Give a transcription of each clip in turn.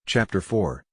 Chapter 4.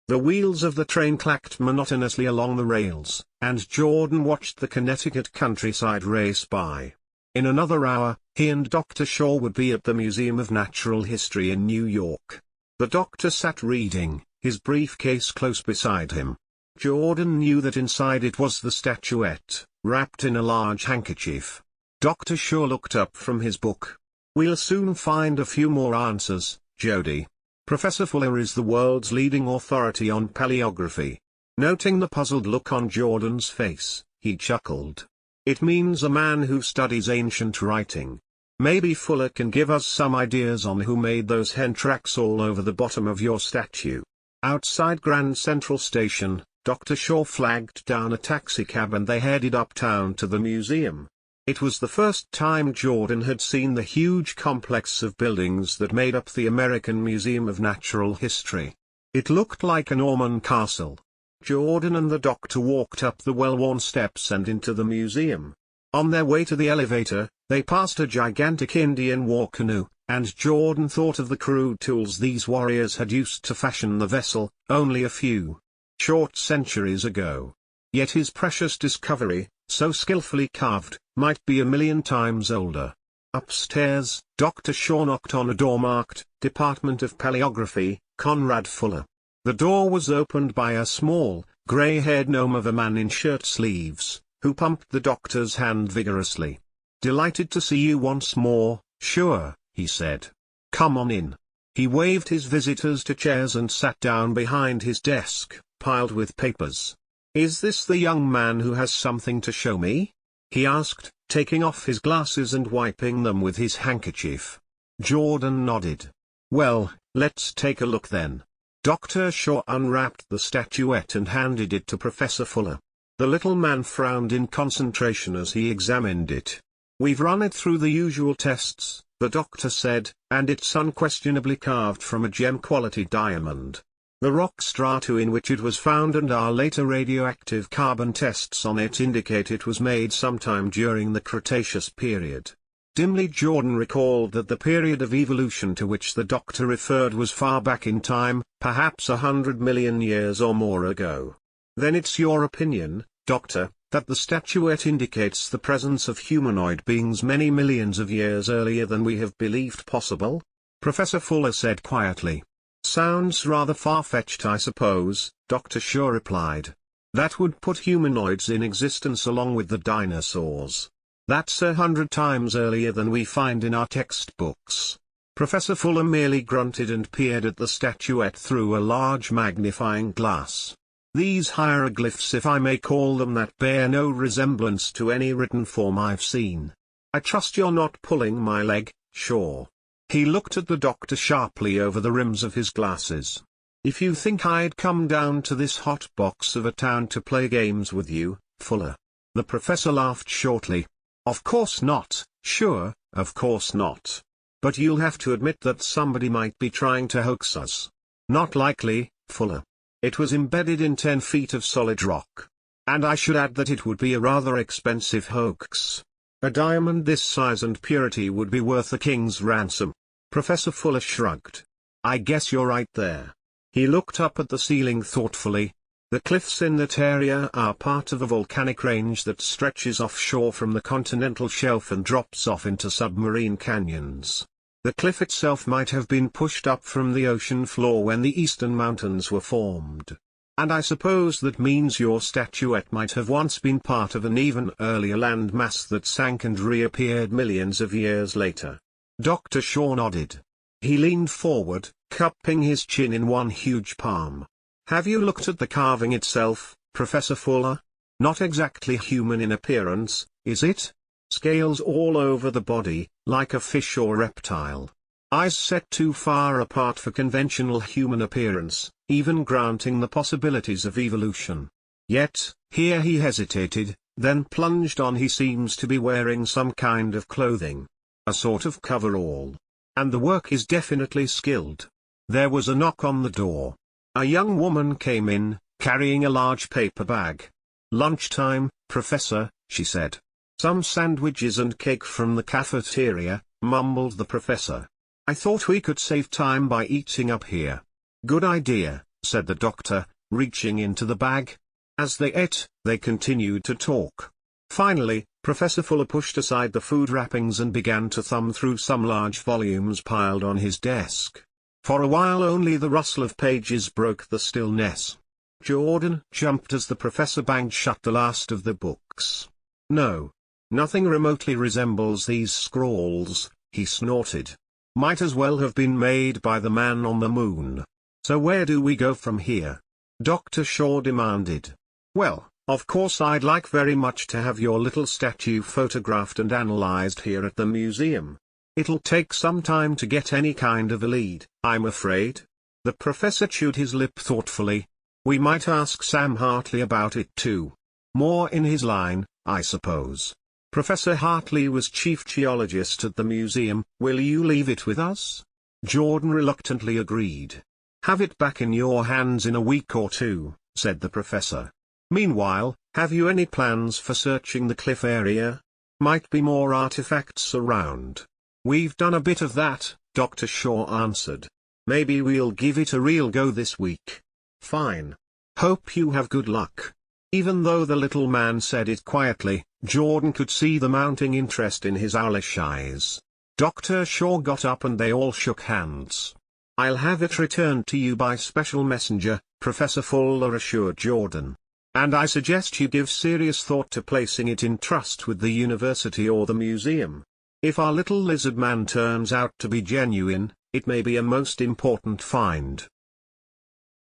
The wheels of the train clacked monotonously along the rails, and Jordan watched the Connecticut countryside race by. In another hour, he and Dr. Shaw would be at the Museum of Natural History in New York. The doctor sat reading, his briefcase close beside him. Jordan knew that inside it was the statuette, wrapped in a large handkerchief. Dr. Shaw looked up from his book. "We'll soon find a few more answers, Jody. Professor Fuller is the world's leading authority on paleography." Noting the puzzled look on Jordan's face, he chuckled. "It means a man who studies ancient writing. Maybe Fuller can give us some ideas on who made those hen tracks all over the bottom of your statue." Outside Grand Central Station, Dr. Shaw flagged down a taxicab and they headed uptown to the museum. It was the first time Jordan had seen the huge complex of buildings that made up the American Museum of Natural History. It looked like a Norman castle. Jordan and the doctor walked up the well-worn steps and into the museum. On their way to the elevator, they passed a gigantic Indian war canoe, and Jordan thought of the crude tools these warriors had used to fashion the vessel, only a few short centuries ago. Yet his precious discovery, so skillfully carved, might be a million times older. Upstairs, Dr. Shaw knocked on a door marked, "Department of Paleography, Conrad Fuller." The door was opened by a small, gray-haired gnome of a man in shirt sleeves, who pumped the doctor's hand vigorously. "Delighted to see you once more, sure," he said. "Come on in." He waved his visitors to chairs and sat down behind his desk, piled with papers. "Is this the young man who has something to show me?" he asked, taking off his glasses and wiping them with his handkerchief. Jordan nodded. "Well, let's take a look then." Dr. Shaw unwrapped the statuette and handed it to Professor Fuller. The little man frowned in concentration as he examined it. "We've run it through the usual tests," the doctor said, "and it's unquestionably carved from a gem-quality diamond. The rock strata in which it was found and our later radioactive carbon tests on it indicate it was made sometime during the Cretaceous period." Dimly Jordan recalled that the period of evolution to which the doctor referred was far back in time, perhaps 100 million years or more ago. "Then it's your opinion, Doctor, that the statuette indicates the presence of humanoid beings many millions of years earlier than we have believed possible?" Professor Fuller said quietly. "Sounds rather far-fetched, I suppose," Dr. Shaw replied. "That would put humanoids in existence along with the dinosaurs. That's 100 times earlier than we find in our textbooks." Professor Fuller merely grunted and peered at the statuette through a large magnifying glass. "These hieroglyphs, if I may call them that, bear no resemblance to any written form I've seen. I trust you're not pulling my leg, Shaw." He looked at the doctor sharply over the rims of his glasses. "If you think I'd come down to this hot box of a town to play games with you, Fuller." The professor laughed shortly. "Of course not, sure, of course not. But you'll have to admit that somebody might be trying to hoax us." "Not likely, Fuller. It was embedded in 10 feet of solid rock. And I should add that it would be a rather expensive hoax. A diamond this size and purity would be worth a king's ransom." Professor Fuller shrugged. "I guess you're right there." He looked up at the ceiling thoughtfully. "The cliffs in that area are part of a volcanic range that stretches offshore from the continental shelf and drops off into submarine canyons. The cliff itself might have been pushed up from the ocean floor when the eastern mountains were formed. And I suppose that means your statuette might have once been part of an even earlier land mass that sank and reappeared millions of years later." Dr. Shaw nodded. He leaned forward, cupping his chin in one huge palm. "Have you looked at the carving itself, Professor Fuller? Not exactly human in appearance, is it? Scales all over the body, like a fish or reptile. Eyes set too far apart for conventional human appearance, even granting the possibilities of evolution. Yet," here he hesitated, then plunged on, "he seems to be wearing some kind of clothing. A sort of coverall. And the work is definitely skilled." There was a knock on the door. A young woman came in, carrying a large paper bag. "Lunchtime, Professor," she said. "Some sandwiches and cake from the cafeteria," mumbled the professor. I thought we could save time by eating up here. Good idea, said the doctor, reaching into the bag. As they ate, they continued to talk. Finally, Professor Fuller pushed aside the food wrappings and began to thumb through some large volumes piled on his desk. For a while only the rustle of pages broke the stillness. Jordan jumped as the professor banged shut the last of the books. No. Nothing remotely resembles these scrawls, he snorted. Might as well have been made by the man on the moon. So where do we go from here? Dr. Shaw demanded. Well, of course I'd like very much to have your little statue photographed and analyzed here at the museum. It'll take some time to get any kind of a lead, I'm afraid. The professor chewed his lip thoughtfully. We might ask Sam Hartley about it too. More in his line, I suppose. Professor Hartley was chief geologist at the museum. Will you leave it with us? Jordan reluctantly agreed. Have it back in your hands in a week or two, said the professor. Meanwhile, have you any plans for searching the cliff area? Might be more artifacts around. We've done a bit of that, Dr. Shaw answered. Maybe we'll give it a real go this week. Fine. Hope you have good luck. Even though the little man said it quietly, Jordan could see the mounting interest in his owlish eyes. Dr. Shaw got up and they all shook hands. I'll have it returned to you by special messenger, Professor Fuller assured Jordan. And I suggest you give serious thought to placing it in trust with the university or the museum. If our little lizard man turns out to be genuine, it may be a most important find.